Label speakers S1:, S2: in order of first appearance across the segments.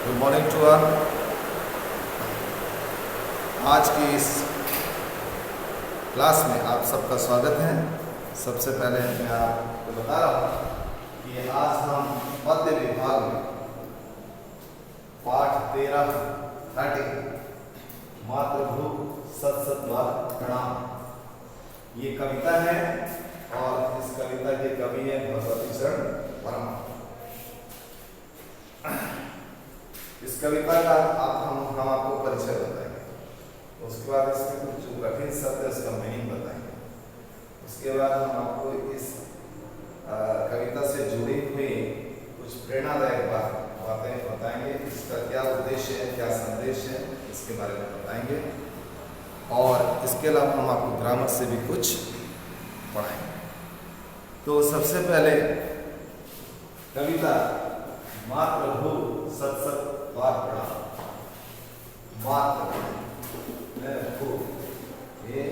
S1: Good morning to all. आज की इस क्लास में आप सबका स्वागत है। सबसे पहले मैं आपको बता रहा हूँ कि आज हम मध्य विभाग में पाठ 13 मातृभू सत सत बार प्रणाम, ये कविता है और इस कविता के कवि है भगवती चरण वर्मा। इस कविता का हम आपको परिचय बताएंगे, उसके बाद इसमें कुछ जो कठिन शब्द है उसका मीनिंग बताएंगे। उसके बाद हम आपको इस कविता से जुड़ी हुई कुछ प्रेरणादायक बातें बताएंगे। इसका क्या उद्देश्य है, क्या संदेश है, इसके बारे में बताएंगे। और इसके अलावा हम आपको ग्रामर से भी कुछ पढ़ाएंगे। तो सबसे पहले कविता मातृभू सत सत बार प्रणाम। मातृभू ये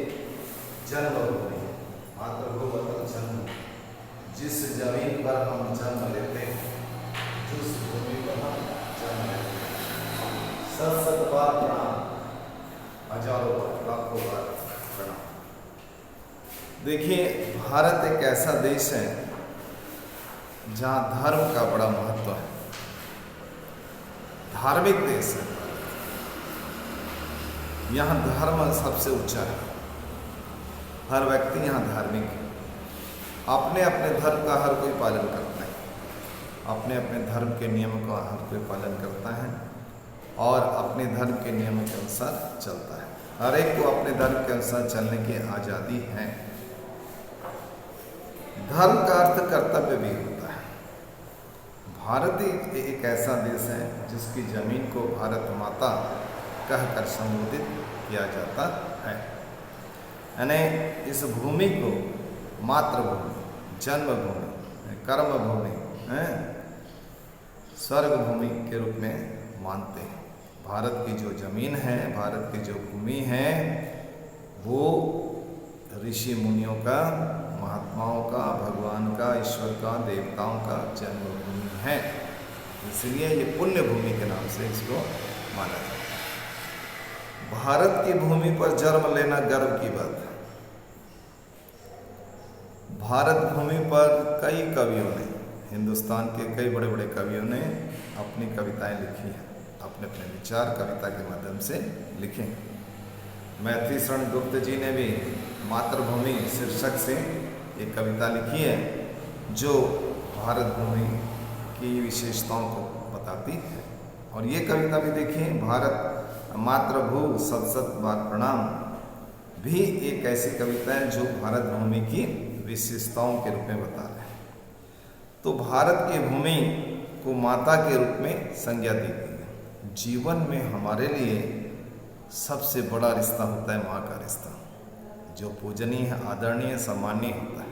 S1: जन्मभूमि, मातृभू मतलब जन्म, जिस जमीन पर हम जन्म लेते हैं, जिस भूमि पर हम जन्म लेते हैं। सत सत बार प्रणाम, हजारों बार, लाखों बार प्रणाम। देखिए, भारत एक ऐसा देश है जहाँ धर्म का बड़ा महत्व है, धार्मिक देश है। यहाँ धर्म सबसे ऊंचा है, हर व्यक्ति यहाँ धार्मिक है। अपने अपने धर्म का हर कोई पालन करता है, अपने अपने धर्म के नियमों का हर कोई पालन करता है और अपने धर्म के नियमों के अनुसार चलता है। हर एक को अपने धर्म के अनुसार चलने की आज़ादी है। धर्म का अर्थ कर्तव्य भी होता है। भारत एक ऐसा देश है जिसकी जमीन को भारत माता कहकर संबोधित किया जाता है। यानी इस भूमि को मातृभूमि, जन्मभूमि, कर्मभूमि, स्वर्ग भूमि के रूप में मानते हैं। भारत की जो जमीन है, भारत की जो भूमि है, वो ऋषि मुनियों का, महात्माओं का, भगवान का, ईश्वर का, देवताओं का जन्मभूमि है। इसलिए ये पुण्य भूमि के नाम से इसको माना जाता है। भारत की भूमि पर जन्म लेना गर्व की बात है। भारत भूमि पर कई कवियों ने, हिंदुस्तान के कई बड़े बड़े कवियों ने अपनी कविताएं लिखी हैं, अपने अपने विचार कविता के माध्यम से लिखे। मैथिली शरण गुप्त जी ने भी मातृभूमि शीर्षक से एक कविता लिखी है जो भारत भूमि की विशेषताओं को बताती है। और ये कविता भी देखिए, भारत मातृभू सत सत बार प्रणाम भी एक ऐसी कविता है जो भारत भूमि की विशेषताओं के रूप में बता रहे हैं। तो भारत की भूमि को माता के रूप में संज्ञा दी गई है। जीवन में हमारे लिए सबसे बड़ा रिश्ता होता है माँ का रिश्ता, जो पूजनीय है, आदरणीय, सम्माननीय होता है।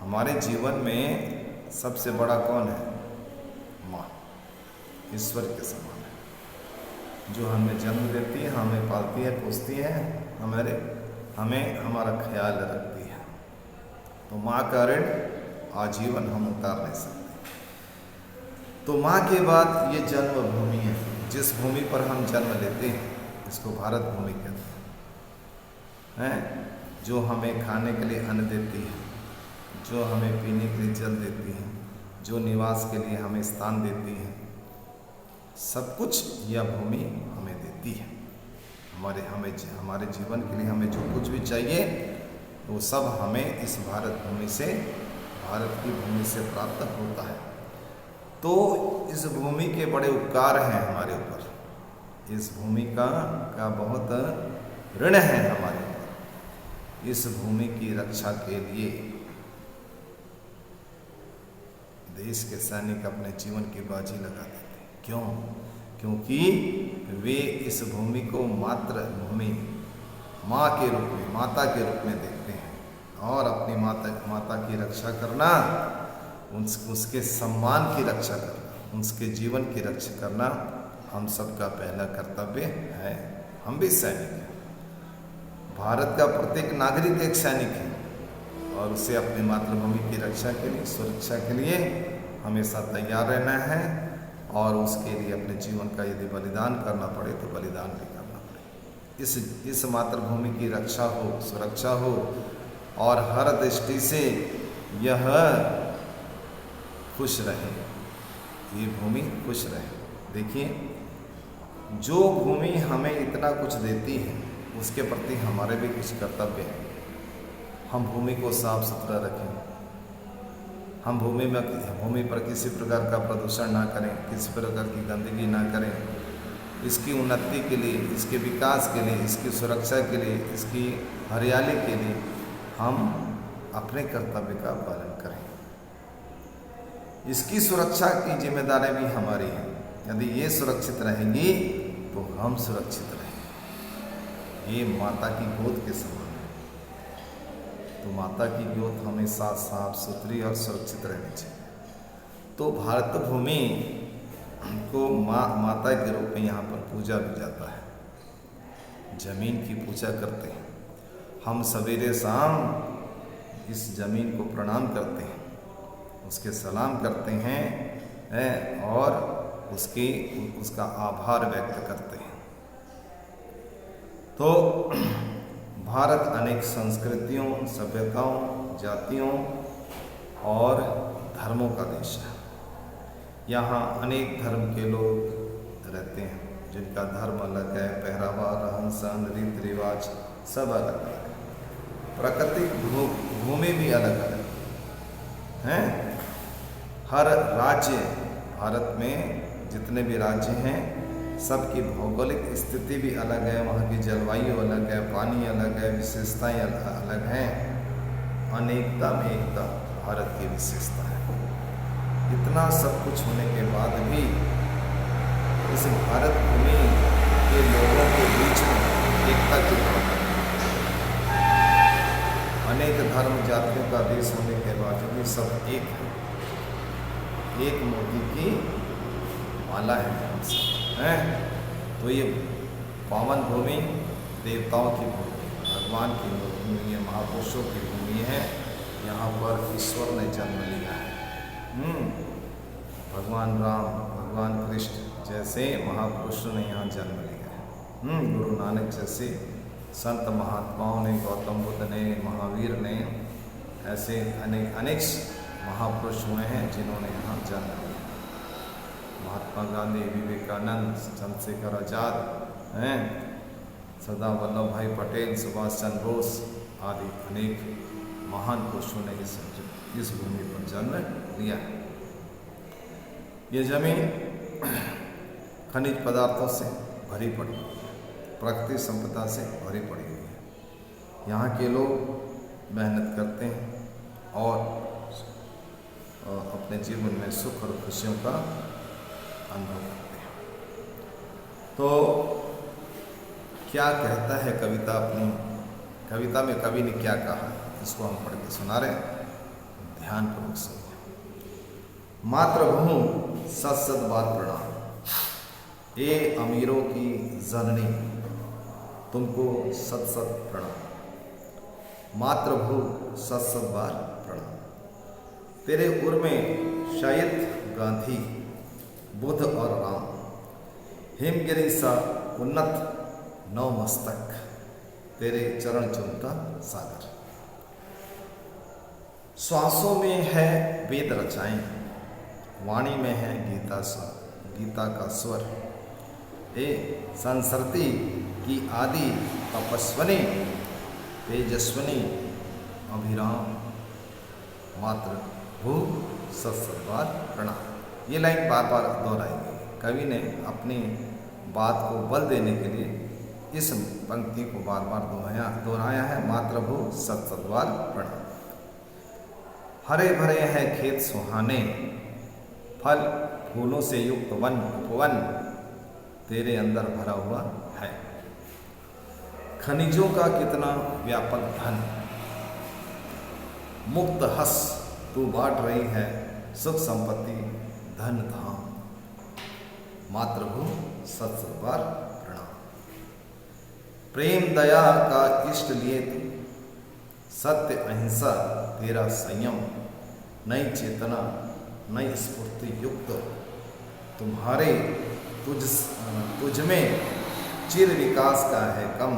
S1: हमारे जीवन में सबसे बड़ा कौन है? माँ, ईश्वर के समान है, जो हमें जन्म देती है, हमें पालती है, पोसती है, हमें हमारा ख्याल रखती है। तो माँ का ऋण आजीवन हम उतार नहीं सकते। तो माँ के बाद ये जन्मभूमि है, जिस भूमि पर हम जन्म लेते हैं, इसको भारत भूमि कहते हैं। जो हमें खाने के लिए अन्न देती है, जो हमें पीने के लिए जल देती है, जो निवास के लिए हमें स्थान देती है, सब कुछ यह भूमि हमें देती है। हमारे जीवन के लिए हमें जो कुछ भी चाहिए वो सब हमें इस भारत की भूमि से प्राप्त होता है। तो इस भूमि के बड़े उपकार हैं हमारे ऊपर। इस भूमि का बहुत ऋण है हमारे ऊपर। इस भूमि की रक्षा के लिए देश के सैनिक अपने जीवन की बाजी लगा देते हैं। क्यों? क्योंकि वे इस भूमि को मातृभूमि, माँ के रूप में, माता के रूप में देखते हैं और अपनी माता की रक्षा करना, उसके सम्मान की रक्षा करना, उसके जीवन की रक्षा करना हम सबका पहला कर्तव्य है। हम भी सैनिक हैं। भारत का प्रत्येक नागरिक एक सैनिक है और उसे अपनी मातृभूमि की रक्षा के लिए, सुरक्षा के लिए हमेशा तैयार रहना है और उसके लिए अपने जीवन का यदि बलिदान करना पड़े तो बलिदान भी करना पड़े। इस मातृभूमि की रक्षा हो, सुरक्षा हो और हर दृष्टि से यह खुश रहे, ये भूमि खुश रहे। देखिए, जो भूमि हमें इतना कुछ देती है उसके प्रति हमारे भी कुछ कर्तव्य है। हम भूमि को साफ सुथरा रखें, हम भूमि पर किसी प्रकार का प्रदूषण ना करें, किसी प्रकार की गंदगी ना करें। इसकी उन्नति के लिए, इसके विकास के लिए, इसकी सुरक्षा के लिए, इसकी हरियाली के लिए हम अपने कर्तव्य का पालन करें। इसकी सुरक्षा की जिम्मेदारी भी हमारी है। यदि ये सुरक्षित रहेंगी तो हम सुरक्षित रहेंगे। ये माता की गोद के समान है, तो माता की गोद हमेशा साफ सुथरी और सुरक्षित रहनी चाहिए। तो भारत भूमि को माता के रूप में यहाँ पर पूजा भी जाता है। जमीन की पूजा करते हैं हम, सवेरे शाम इस जमीन को प्रणाम करते हैं, उसके सलाम करते हैं और उसका आभार व्यक्त करते हैं। तो भारत अनेक संस्कृतियों, सभ्यताओं, जातियों और धर्मों का देश है। यहाँ अनेक धर्म के लोग रहते हैं, जिनका धर्म अलग है, पहरावा, रहन सहन, रीति रिवाज सब अलग अलग है। प्राकृतिक भूमि भी अलग अलग हैं। हर राज्य, भारत में जितने भी राज्य हैं सबकी भौगोलिक स्थिति भी अलग है, वहाँ की जलवायु अलग है, पानी अलग है, विशेषताएं अलग हैं। अनेकता में एकता भारत की विशेषता है। इतना सब कुछ होने के बाद भी इस भारत भूमि के लोगों के बीच में एकता की भावना, अनेक धर्म जातियों का देश होने के बावजूद भी सब एक है, एक मोती की माला है हम सब हैं। तो ये पावन भूमि देवताओं की भूमि, भगवान की भूमि है, महापुरुषों की भूमि है। यहाँ पर ईश्वर ने जन्म लिया है। भगवान राम, भगवान कृष्ण जैसे महापुरुषों ने यहाँ जन्म लिया है। गुरु नानक जैसे संत महात्माओं ने, गौतम बुद्ध ने, महावीर ने, ऐसे अनेक महापुरुष हुए हैं जिन्होंने यहाँ जन्म लिया। महात्मा गांधी, विवेकानंद, चंद्रशेखर आजाद हैं, सरदार वल्लभ भाई पटेल, सुभाष चंद्र बोस आदि अनेक महान पुरुषों ने इस भूमि पर जन्म लिया है। ये जमीन खनिज पदार्थों से भरी पड़ी, प्राकृतिक संपदा से भरी पड़ी हुई है। यहाँ के लोग मेहनत करते हैं और अपने जीवन में सुख और खुशियों का अनुभव करते हैं। तो क्या कहता है कविता, अपनी कविता में कवि ने क्या कहा, इसको हम पढ़ के सुना रहे हैं, ध्यानपूर्वक सुनिए। मातृभूमि सत सत बार प्रणाम, ए अमीरों की जननी तुमको सत सत प्रणाम। मातृभू सत सत बार प्रणाम। तेरे उर में शायद गांधी, बुद्ध और राम, हिमगिरी सा उन्नत नौ मस्तक, तेरे चरण चुमता सागर। श्वासों में है वेद रचाएं, वाणी में है गीता का स्वर। ए संस्कृति की आदि तपस्वनी, तेजस्वनी अभिराम, मातृभू सत सत बार प्रणाम। ये लाइन बार बार दोहराएंगे। कवि ने अपनी बात को बल देने के लिए इस पंक्ति को बार बार दोहराया है। मातृभू सत सत बार प्रणाम। हरे भरे हैं खेत सुहाने, फल फूलों से युक्त वन उपवन, तेरे अंदर भरा हुआ है। खनिजों का कितना व्यापक धन, मुक्त हस तू बांट रही है, सुख संपत्ति धन धाम। मातृभू सत सत बार प्रणाम। प्रेम दया का इष्ट लिए तू, सत्य अहिंसा तेरा संयम, नई चेतना नई स्फूर्ति युक्त, तुम्हारे तुझ में चिर विकास का है कम,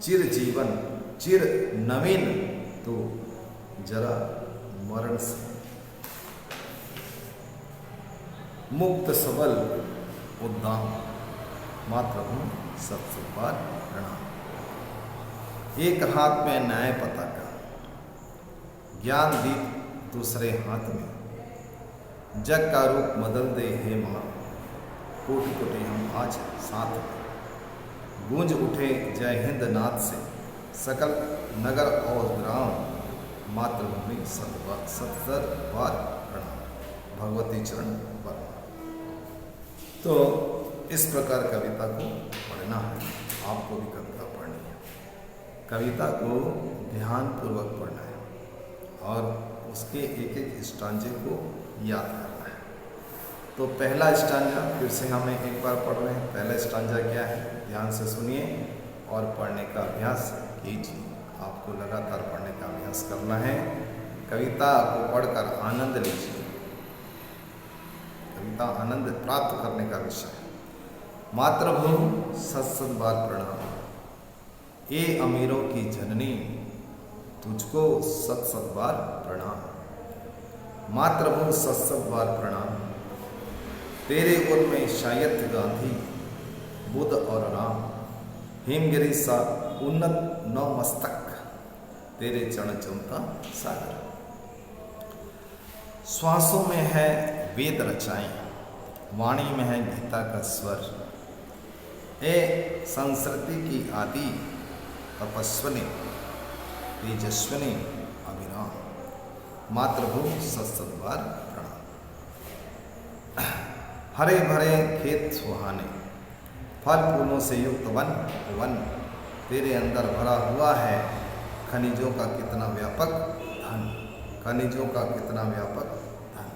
S1: चिर जीवन चिर नवीन तो जरा मरण से मुक्त सबल उद्दाम, मातृभूमि सत्सबार प्रणाम। एक हाथ में न्याय पताका, ज्ञान दीप दूसरे हाथ में, जग का रूप बदल दे हे माँ, कोटि कोटि हम आज साथ में। गूंज उठे जय हिंद नाथ से सकल नगर और ग्राम, मातृभूमि सत्तर बार प्रणाम। भगवती चरण पर। तो इस प्रकार कविता को पढ़ना है, आपको भी कविता पढ़नी है। कविता को ध्यानपूर्वक पढ़ना है और उसके एक एक स्टांजे को याद करना है। तो पहला स्टांजा फिर से हमें एक बार पढ़ रहे हैं। पहला स्टांजा क्या है, ध्यान से सुनिए और पढ़ने का अभ्यास कीजिए। आपको लगातार पढ़ने का अभ्यास करना है। कविता को पढ़कर आनंद लीजिए। कविता आनंद प्राप्त करने का विषय है। मातृभूमि सत बार प्रणाम, ए अमीरों की जननी तुझको सत बार प्रणाम। मातृभूमि सत बार प्रणाम, तेरे गुण में शायद गांधी बुद्ध और राम। हिमगिरी सा उन्नत नौ मस्तक, तेरे चरण चुमता सागर। श्वासों में है वेद रचाएं, वाणी में है गीता का स्वर। ए संस्कृति की आदि तपस्विनी तेजस्विनी अभिराम, मातृभूमि सत बार प्रणाम। हरे भरे खेत सुहाने, फल फूलों से युक्त वन वन, तेरे अंदर भरा हुआ है खनिजों का कितना व्यापक धन, खनिजों का कितना व्यापक धन।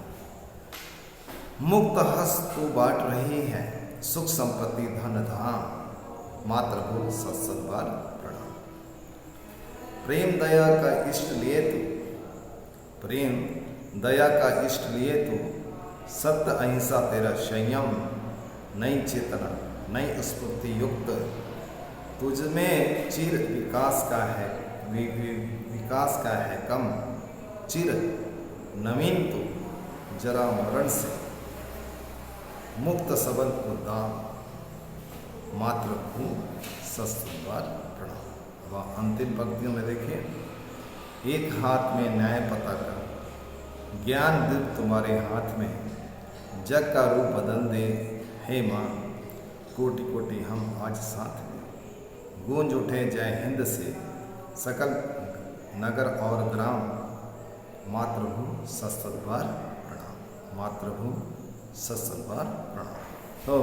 S1: मुक्त हस्त तू बांट रही है सुख संपत्ति धन धाम, मातृभूमि सत बार प्रणाम। प्रेम दया का इष्ट लिए तू, प्रेम दया का इष्ट लिए तू, सत्य अहिंसा तेरा संयम। नई चेतना नई स्फूर्ति युक्त, तुझ में चिर विकास का है विकास का है कम, चिर नवीन तो जरा मरण से। मुक्त सबल उद्दाम, मातृभूमि सत बार प्रणाम। अब अंतिम पंक्तियों में देखिए। एक हाथ में न्याय पताका, ज्ञान दीप तुम्हारे हाथ में, जग का रूप बदल दे हे माँ, कोटि कोटि हम आज साथ में। गूंज उठे जय हिंद से सकल नगर और ग्राम, मातृभूमि सत बार प्रणाम। मातृभूमि सत बार प्रणाम। तो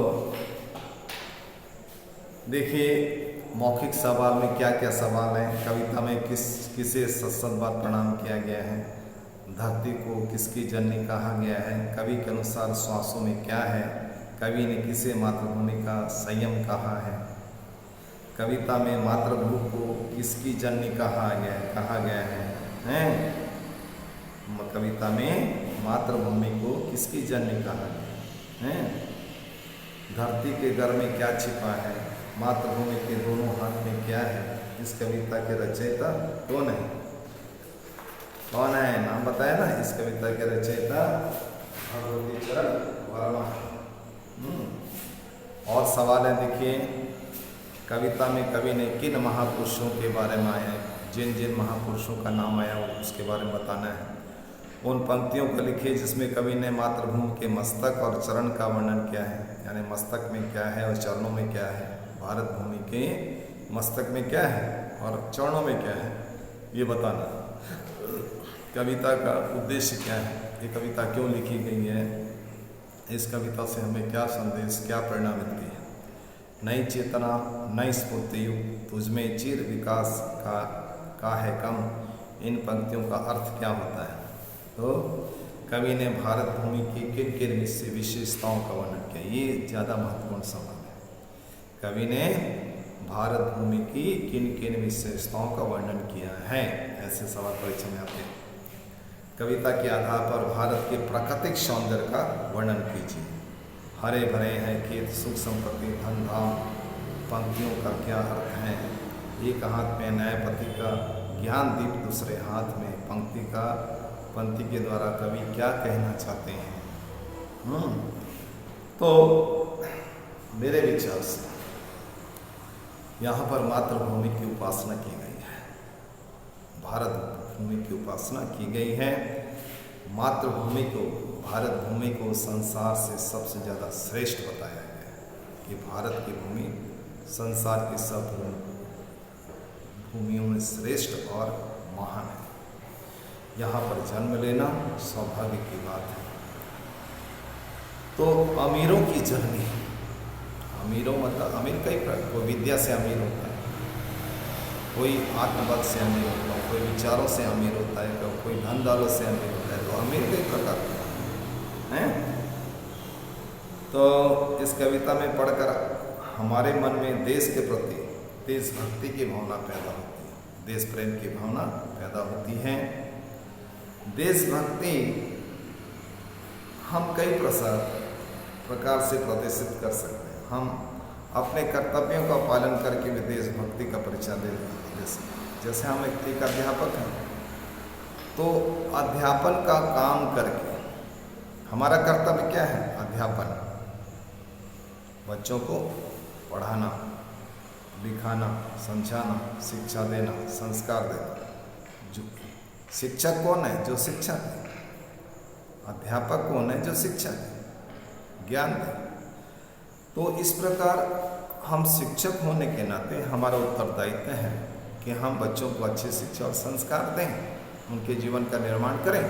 S1: देखिए मौखिक सवाल में क्या क्या सवाल हैं, कविता में किसे सत बार प्रणाम किया गया है, धरती को किसकी जननी कहा गया है, कवि के अनुसार श्वासों में क्या है, कवि ने किसे मातृभूमि का संयम कहा है, कविता में मातृभूमि को किसकी जननी कहा गया है? कविता में मातृभूमि को किसकी जननी कहा गया है? धरती के घर में क्या छिपा है, मातृभूमि के दोनों हाथ में क्या है? इस कविता के रचयिता कौन है? कौन है? नाम बताया ना। इस कविता के रचयिता भगवती चरण वर्मा। और सवाल है देखिए, कविता में कवि ने किन महापुरुषों के बारे में आया है, जिन जिन महापुरुषों का नाम आया उसके बारे में बताना है। उन पंक्तियों को लिखिए जिसमें कवि ने मातृभूमि के मस्तक और चरण का वर्णन किया है, यानी मस्तक में क्या है और चरणों में क्या है। भारत भूमि के मस्तक में क्या है और चरणों में क्या है, ये बताना। कविता का उद्देश्य क्या है, ये कविता क्यों लिखी गई है, इस कविता से हमें क्या संदेश क्या प्रेरणा मिलती है। नई चेतना नई स्फूर्ति युक्त, तुझमें चिर विकास का है कम, इन पंक्तियों का अर्थ क्या होता है? तो कवि ने भारत भूमि की किन किन विशेषताओं का वर्णन किया, ये ज़्यादा महत्वपूर्ण सवाल है। कवि ने भारत भूमि की किन किन विशेषताओं का वर्णन किया है, ऐसे सवाल परीक्षा में आते हैं। कविता के आधार पर भारत के प्राकृतिक सौंदर्य का वर्णन कीजिए। हरे भरे हैं खेत, सुख संपत्ति, धन धाम। पंक्तियों का क्या अर्थ है? एक हाथ में न्यायपति का ज्ञान दीप, दूसरे हाथ में पंक्ति के द्वारा कवि क्या कहना चाहते हैं? तो मेरे विचार से यहाँ पर मातृभूमि की उपासना की गई है, भारत भूमि की उपासना की गई है। मातृभूमि को, भारत भूमि को संसार से सबसे ज़्यादा श्रेष्ठ बताया गया है कि भारत की भूमि संसार की सब भूमियों में श्रेष्ठ और महान है। यहाँ पर जन्म लेना सौभाग्य की बात है। तो अमीरों की जर्नी, अमीरों मतलब अमीर कई प्रकार, कोई विद्या से अमीर होता है, कोई आत्मबल से अमीर होता है, कोई विचारों से अमीर होता है, कोई धन दौलत से अमीर होता है। तो अमीर कई प्रकार के हैं। तो इस कविता में पढ़कर हमारे मन में देश के प्रति देशभक्ति की भावना पैदा होती है, देश प्रेम की भावना पैदा होती है। देशभक्ति हम कई प्रकार से प्रदर्शित कर सकते हैं। हम अपने कर्तव्यों का पालन करके भी देशभक्ति का परिचय दे सकते हैं। जैसे हम एक अध्यापक हैं, तो अध्यापन का काम करके हमारा कर्तव्य क्या है? अध्यापन, बच्चों को पढ़ाना, लिखाना, समझाना, शिक्षा देना, संस्कार देना। जो शिक्षक कौन है? जो शिक्षा दे। अध्यापक कौन है? जो शिक्षा दे, ज्ञान दे। तो इस प्रकार हम शिक्षक होने के नाते हमारा उत्तरदायित्व है कि हम बच्चों को अच्छी शिक्षा और संस्कार दें, उनके जीवन का निर्माण करें।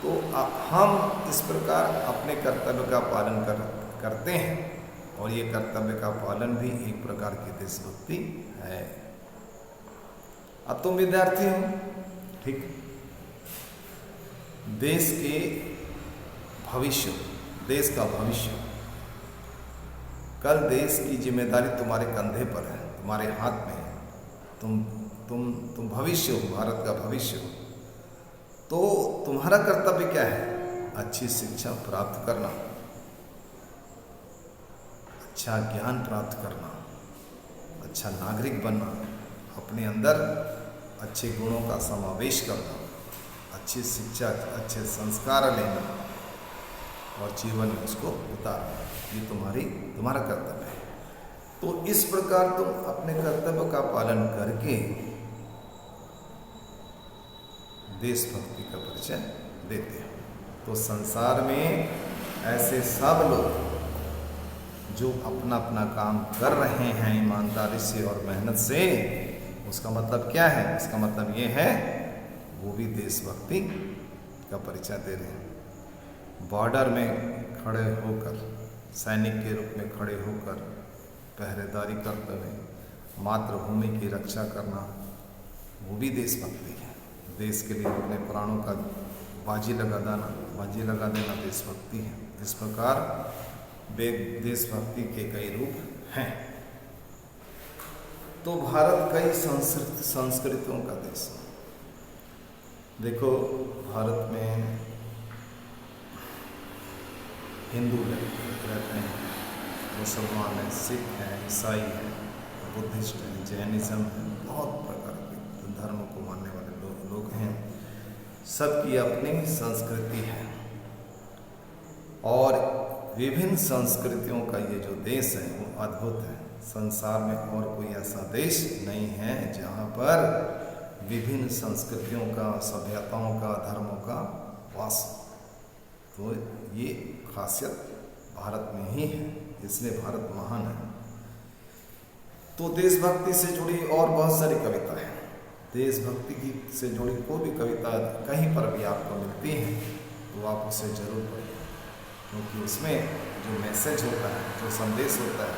S1: तो हम इस प्रकार अपने कर्तव्य का पालन करते हैं, और ये कर्तव्य का पालन भी एक प्रकार की देशभक्ति है। अब तुम विद्यार्थी हो, ठीक, देश के भविष्य, देश का भविष्य, कल देश की जिम्मेदारी तुम्हारे कंधे पर है, तुम्हारे हाथ में है। तुम भविष्य हो, भारत का भविष्य हो। तो तुम्हारा कर्तव्य क्या है? अच्छी शिक्षा प्राप्त करना, अच्छा ज्ञान प्राप्त करना, अच्छा नागरिक बनना, अपने अंदर अच्छे गुणों का समावेश करना, अच्छी शिक्षा, अच्छे संस्कार लेना और जीवन में उसको उतारना। ये तुम्हारा कर्तव्य है। तो इस प्रकार तुम अपने कर्तव्य का पालन करके देशभक्ति का परिचय देते हो। तो संसार में ऐसे सब लोग जो अपना अपना काम कर रहे हैं ईमानदारी से और मेहनत से, उसका मतलब क्या है? इसका मतलब ये है वो भी देशभक्ति का परिचय दे रहे हैं। बॉर्डर में खड़े होकर, सैनिक के रूप में खड़े होकर पहरेदारी करते हुए मातृभूमि की रक्षा करना, वो भी देशभक्ति है। देश के लिए अपने प्राणों का बाजी लगा देना देशभक्ति है। इस प्रकार देशभक्ति के कई रूप हैं। तो भारत कई संस्कृतियों का देश है। देखो, भारत में हिंदू रहते हैं, मुसलमान हैं, सिख हैं, ईसाई हैं, बुद्धिस्ट हैं, जैनिज्म है, बहुत प्रकार के धर्मों को मानने वाले लोग हैं। सबकी अपनी संस्कृति है और विभिन्न संस्कृतियों का ये जो देश है वो अद्भुत है। संसार में और कोई ऐसा देश नहीं है जहाँ पर विभिन्न संस्कृतियों का, सभ्यताओं का, धर्मों का वास। तो ये खासियत भारत में ही है, इसलिए भारत महान है। तो देशभक्ति से जुड़ी और बहुत सारी कविता है। देशभक्ति की से जुड़ी कोई भी कविता कहीं पर भी आपको मिलती है तो आप उसे जरूर पढ़िए, क्योंकि उसमें जो मैसेज होता है, जो संदेश होता है,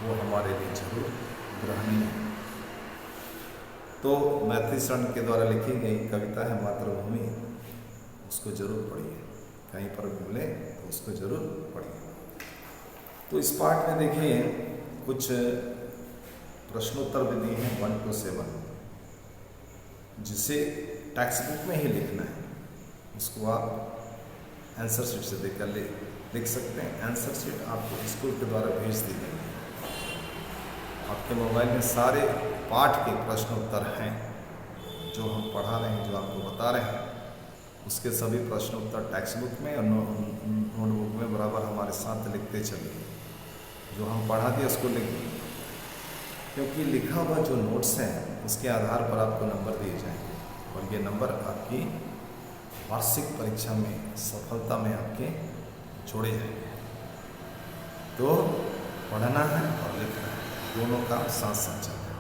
S1: वो हमारे लिए जरूर ग्रहणीय है। तो मैथिली शरण के द्वारा लिखी गई कविता है मातृभूमि, उसको जरूर पढ़िए। कहीं पर भी मिले तो उसको जरूर पढ़िए। तो इस पाठ में देखिए कुछ प्रश्नोत्तर भी दिए हैं 1 to 7, जिसे टेक्स्ट बुक में ही लिखना है। उसको आप आंसर शीट से देखकर लिख सकते हैं। आंसर शीट आपको स्कूल के द्वारा भेज दी गई है। आपके मोबाइल में सारे पाठ के प्रश्न उत्तर हैं, जो हम पढ़ा रहे हैं, जो आपको बता रहे हैं, उसके सभी प्रश्न उत्तर टेक्स्ट बुक में और नोटबुक में बराबर हमारे साथ लिखते चलिए। जो हम पढ़ा दिए उसको लिख दिए, क्योंकि लिखा हुआ जो नोट्स हैं उसके आधार पर आपको नंबर दिए जाएंगे और ये नंबर आपकी वार्षिक परीक्षा में सफलता में आपके जोड़े जाएंगे। तो पढ़ना है और लिखना है, दोनों का साथ साथ चलना है।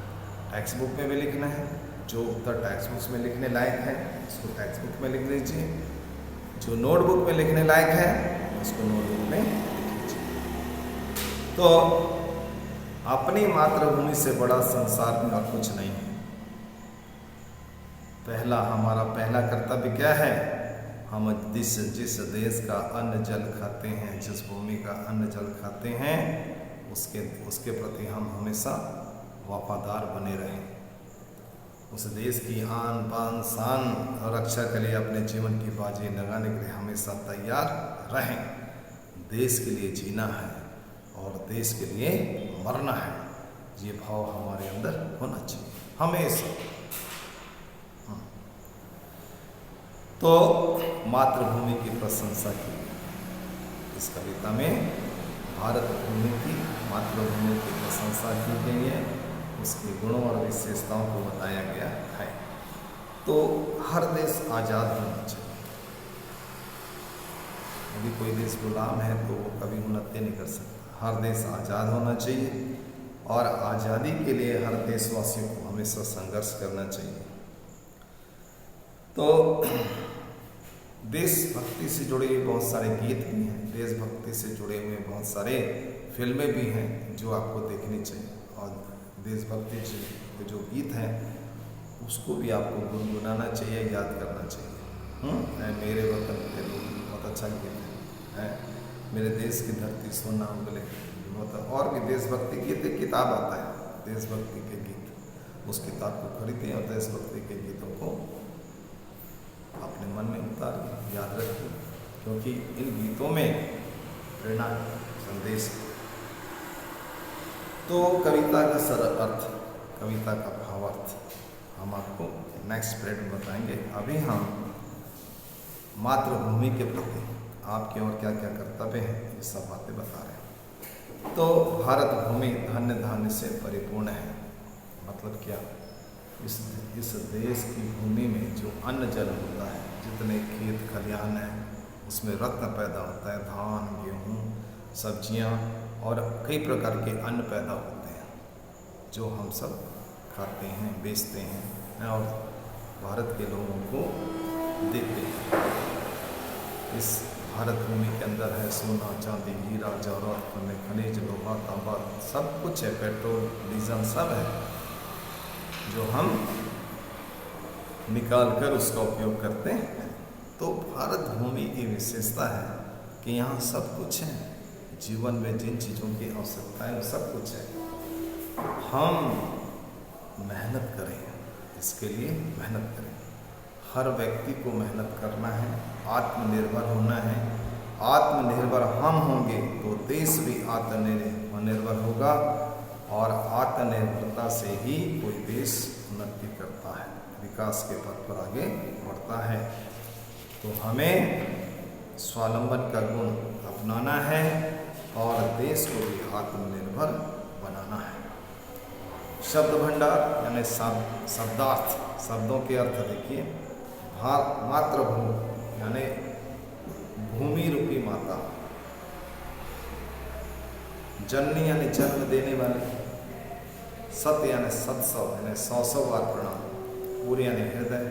S1: टेक्स्ट बुक में भी लिखना है, जो उत्तर टेक्स्ट बुक में लिखने लायक है उसको टेक्स्ट बुक में लिख लीजिए, जो नोटबुक में लिखने लायक है उसको नोटबुक में लिख लीजिए। तो अपनी मातृभूमि से बड़ा संसार में और कुछ नहीं है। हमारा पहला कर्तव्य क्या है? हम जिस देश का अन्न जल खाते हैं, जिस भूमि का अन्न जल खाते हैं, उसके प्रति हम हमेशा वफादार बने रहें। उस देश की आन बान शान और रक्षा के लिए अपने जीवन की बाजी लगाने के लिए हमेशा तैयार रहें। देश के लिए जीना है और देश के लिए मरना है, ये भाव हमारे अंदर होना चाहिए हमेशा। तो मातृभूमि की प्रशंसा की इस कविता में भारत भूमि की, मातृभूमि की प्रशंसा की गई है, उसके गुणों और विशेषताओं को बताया गया है। तो हर देश आज़ाद होना चाहिए। यदि कोई देश गुलाम है तो वो कभी उन्नति नहीं कर सकता। हर देश आज़ाद होना चाहिए और आज़ादी के लिए हर देशवासियों को हमेशा संघर्ष करना चाहिए। तो देशभक्ति से जुड़े हुए बहुत सारे गीत भी हैं, देशभक्ति से जुड़े हुए बहुत सारे फिल्में भी हैं जो आपको देखनी चाहिए, और देशभक्ति के जो गीत हैं उसको भी आपको गुनगुनाना चाहिए, याद करना चाहिए। मेरे वतन के लोग बहुत अच्छा गीत है, मेरे देश की धरती सोना उगले, बहुत और भी देशभक्ति गीत। एक किताब आता है देशभक्ति के गीत, उस किताब को खरीदें और देशभक्ति के गीतों को अपने मन में उतारिए, याद रखिए, क्योंकि इन गीतों में प्रेरणा संदेश। तो कविता का सरल अर्थ, कविता का भावार्थ हम आपको नेक्स्ट पीरियड में बताएंगे। अभी हम मातृभूमि के प्रति आपके और क्या क्या कर्तव्य हैं ये सब बातें बता रहे हैं। तो भारत भूमि धन्य धान्य से परिपूर्ण है। मतलब क्या? इस देश की भूमि में जो अन्न जल होता है, जितने खेत खलिहान हैं उसमें रत्न पैदा होता है, धान, गेहूँ, सब्जियाँ और कई प्रकार के अन्न पैदा होते हैं जो हम सब खाते हैं, बेचते हैं और भारत के लोगों को देते हैं। इस भारत भूमि के अंदर है सोना, चांदी, हीरा, जवाहरात, खनिज, लोहा, तांबा, सब कुछ है, पेट्रोल, डीजल सब है, जो हम निकाल कर उसका उपयोग करते हैं। तो भारत भूमि की विशेषता है कि यहाँ सब कुछ है, जीवन में जिन चीज़ों की आवश्यकता है वो सब कुछ है। हम मेहनत करें, इसके लिए मेहनत करें। हर व्यक्ति को मेहनत करना है, आत्मनिर्भर होना है। आत्मनिर्भर हम होंगे तो देश भी आत्मनिर्भर होगा और आत्मनिर्भरता से ही कोई देश उन्नति करता है, विकास के पथ पर आगे बढ़ता है। तो हमें स्वावलंबन का गुण अपनाना है और देश को भी आत्मनिर्भर बनाना है। शब्द भंडार यानी शब्दार्थ, शब्दों के अर्थ देखिए। मातृभूमि यानी भूमि रूपी माता, जननी यानी जन्म देने वाली, सत्य यानी सत्सव यानी 100 बार प्रणाम, पूरी यानी हृदय,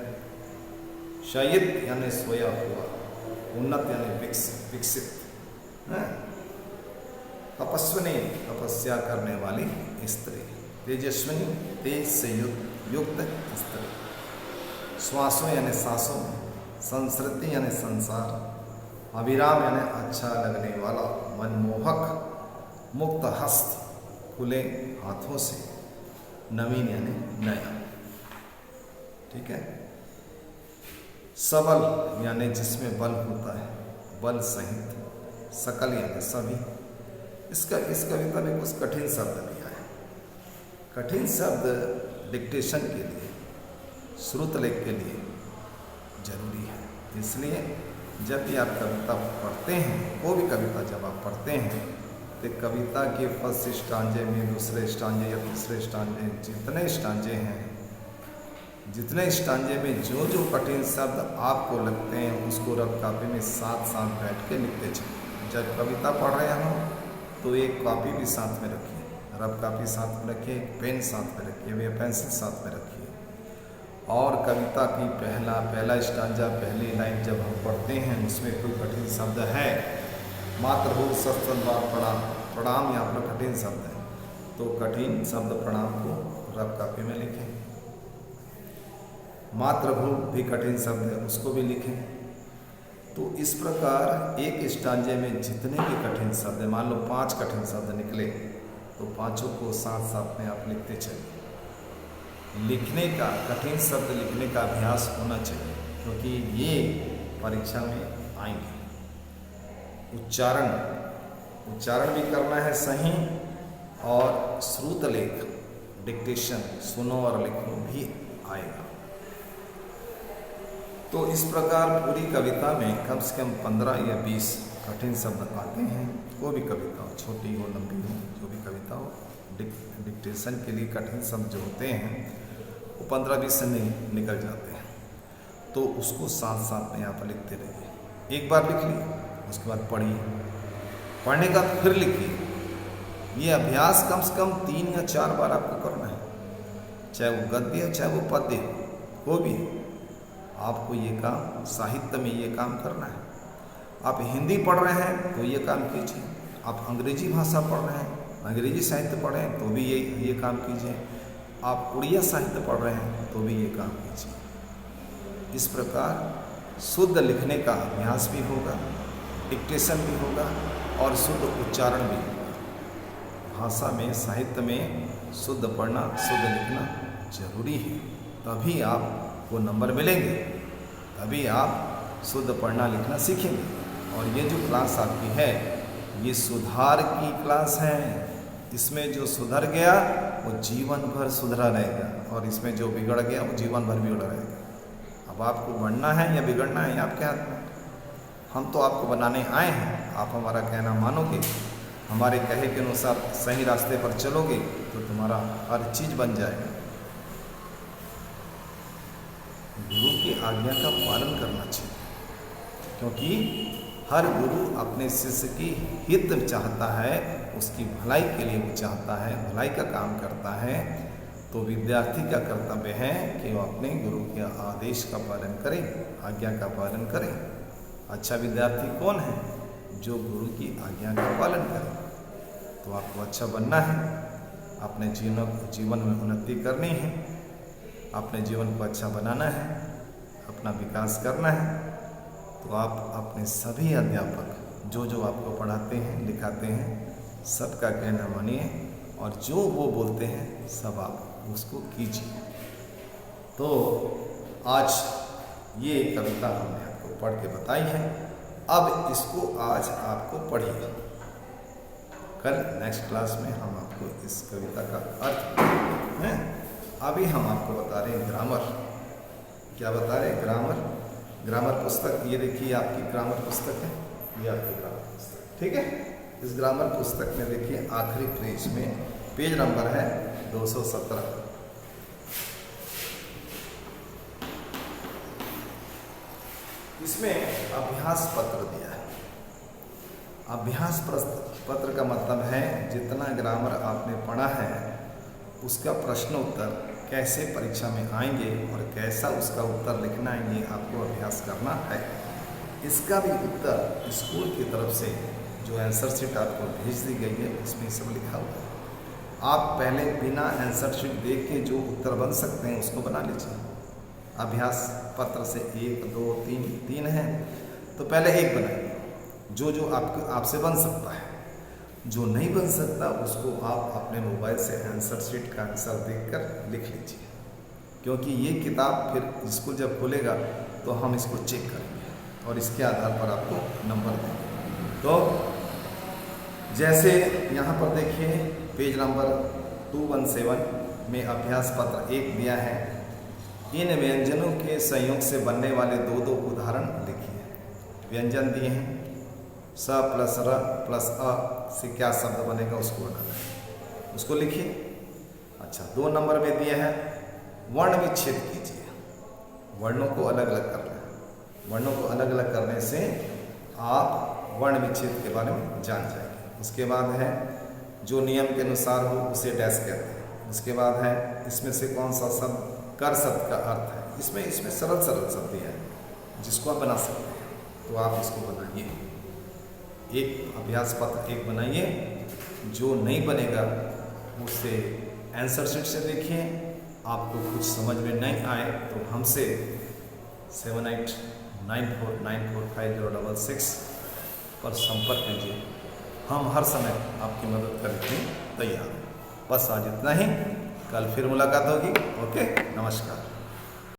S1: शयित यानी सोया हुआ, उन्नत यानी विकसित, तपस्विनी तपस्या करने वाली स्त्री, तेजस्विनी तेज से युक्त स्त्री, श्वासों यानी सांसों, संस्कृति यानी संसार, अविराम यानी अच्छा लगने वाला, मनमोहक, मुक्त हस्त खुले हाथों से, नवीन यानी नया। ठीक है। सबल यानी जिसमें बल होता है, बल सहित, सकल यानी सभी। इस कविता में कुछ कठिन शब्द लिया है। कठिन शब्द डिक्टेशन के लिए, श्रुत लेख के लिए जरूरी है। इसलिए जब भी आप कविता पढ़ते हैं, कोई भी कविता जब आप पढ़ते हैं, तो कविता के फर्स्ट स्टांजे में, दूसरे स्टांजे या तीसरे स्टांजे, जितने स्टांजे में जो जो कठिन शब्द आपको लगते हैं उसको रफ कॉपी में साथ साथ बैठ के लिखते चलिए। जब कविता पढ़ रहे हो तो एक कॉपी भी साथ में रखिए, रफ कॉपी साथ में रखिए, एक पेन साथ में रखिए या पेंसिल साथ में रखिए। और कविता की पहला स्टांजा, पहली लाइन जब हम पढ़ते हैं उसमें कोई कठिन शब्द है, मातृभूत सत्संग प्रणाम, प्रणाम यहाँ पर कठिन शब्द है, तो कठिन शब्द प्रणाम को रफ कॉपी में लिखें। मातृभूत भी कठिन शब्द है, उसको भी लिखें। तो इस प्रकार एक स्टांजे में जितने भी कठिन शब्द है, मान लो 5 कठिन शब्द निकले, तो 5 को साथ साथ में आप लिखते चलिए। लिखने का, कठिन शब्द लिखने का अभ्यास होना चाहिए, क्योंकि ये परीक्षा में आएंगे। उच्चारण भी करना है सही, और श्रुत लेख, डिक्टेशन, सुनो और लिखो भी आएगा। तो इस प्रकार पूरी कविता में कम से कम 15 या 20 कठिन शब्द आते हैं। कोई भी कविता हो, छोटी हो लंबी हो, जो भी कविता हो, डिक्टेशन के लिए कठिन शब्द जो होते हैं वो 15-20 से निकल जाते हैं। तो उसको साथ साथ में आप लिखते रहिए। एक बार लिख लिए, उसके बाद पढ़िए, पढ़ने का फिर लिखिए। ये अभ्यास कम से कम 3 या 4 बार आपको करना है, चाहे वो गद्य हो चाहे वो पद्य हो, कोई भी आपको ये काम, साहित्य में ये काम करना है। आप हिंदी पढ़ रहे हैं तो ये काम कीजिए, आप अंग्रेजी भाषा पढ़ रहे हैं, अंग्रेजी साहित्य पढ़ रहे हैं तो भी ये काम कीजिए, आप उड़िया साहित्य पढ़ रहे हैं तो भी ये काम कीजिए। इस प्रकार शुद्ध लिखने का अभ्यास भी होगा, डिक्टेशन भी होगा और शुद्ध उच्चारण भी होगा। भाषा में, साहित्य में शुद्ध पढ़ना, शुद्ध लिखना जरूरी है, तभी आपको नंबर मिलेंगे, तभी आप शुद्ध पढ़ना लिखना सीखेंगे। और ये जो क्लास आपकी है, ये सुधार की क्लास है। इसमें जो सुधर गया वो जीवन भर सुधरा रहेगा, और इसमें जो बिगड़ गया वो जीवन भर बिगड़ा रहेगा। अब आपको बढ़ना है या बिगड़ना है, ये आपके हाथ में। हम तो आपको बनाने आए हैं, आप हमारा कहना मानोगे, हमारे कहे के अनुसार सही रास्ते पर चलोगे तो तुम्हारा हर चीज़ बन जाएगा। गुरु की आज्ञा का पालन करना चाहिए, क्योंकि हर गुरु अपने शिष्य की हित चाहता है, उसकी भलाई के लिए वो चाहता है, भलाई का काम करता है। तो विद्यार्थी का कर्तव्य है कि वो अपने गुरु के आदेश का पालन करे, आज्ञा का पालन करे। अच्छा विद्यार्थी कौन है? जो गुरु की आज्ञा का पालन करे। तो आपको अच्छा बनना है, अपने जीवन में उन्नति करनी है, अपने जीवन को अच्छा बनाना है, अपना विकास करना है। तो आप अपने सभी अध्यापक जो जो आपको पढ़ाते हैं, लिखाते हैं, सबका कहना मानिए, और जो वो बोलते हैं सब आप उसको कीजिए। तो आज ये कविता हमने आपको पढ़ के बताई है, अब इसको आज आपको पढ़िए। कल नेक्स्ट क्लास में हम आपको इस कविता का अर्थ हैं। अभी हम आपको बता रहे हैं ग्रामर। क्या बता रहे हैं? ग्रामर पुस्तक। ये देखिए आपकी ग्रामर पुस्तक है, ये आपकी ग्रामर पुस्तक, ठीक है। इस ग्रामर पुस्तक में देखिए आखिरी पेज में पेज नंबर है 217। इसमें अभ्यास पत्र दिया है। अभ्यास पत्र का मतलब है जितना ग्रामर आपने पढ़ा है उसका प्रश्न उत्तर कैसे परीक्षा में आएंगे और कैसा उसका उत्तर लिखना है, ये आपको अभ्यास करना है। इसका भी उत्तर स्कूल की तरफ से जो आंसर शीट आपको भेज दी गई है उसमें सब लिखा हुआ है। आप पहले बिना आंसर शीट देख के जो उत्तर बन सकते हैं उसको बना लीजिए। अभ्यास पत्र से 1, 2, 3 है, तो पहले 1 बनाइए, जो आपसे बन सकता है। जो नहीं बन सकता उसको आप अपने मोबाइल से आंसर शीट का आंसर देखकर लिख लीजिए। क्योंकि ये किताब फिर स्कूल जब खुलेगा तो हम इसको चेक करेंगे और इसके आधार पर आपको नंबर देंगे। तो जैसे यहाँ पर देखिए पेज नंबर 217 में अभ्यास पत्र 1 दिया है। इन व्यंजनों के संयोग से बनने वाले दो उदाहरण लिखिए। व्यंजन दिए हैं, स प्लस र प्लस अ से क्या शब्द बनेगा उसको बताना है, उसको लिखिए। अच्छा, 2 नंबर में दिए हैं वर्ण विच्छेद कीजिए। वर्णों को अलग अलग करना है। वर्णों को अलग अलग करने से आप वर्ण विच्छेद के बारे में जान जाएंगे। उसके बाद है जो नियम के अनुसार हो उसे डैश कहते हैं। उसके बाद है इसमें से कौन सा शब्द कर शब्द का अर्थ है। इसमें सरल शब्द है जिसको आप बना सकते हैं, तो आप इसको बनाइए। एक अभ्यास पत्र 1 बनाइए। जो नहीं बनेगा उससे आंसर शीट से देखिए। आपको कुछ समझ में नहीं आए तो हमसे 7894945066 पर संपर्क कीजिए। हम हर समय आपकी मदद करने के लिए तैयार हैं। बस आज इतना ही, कल फिर मुलाकात होगी। ओके, नमस्कार।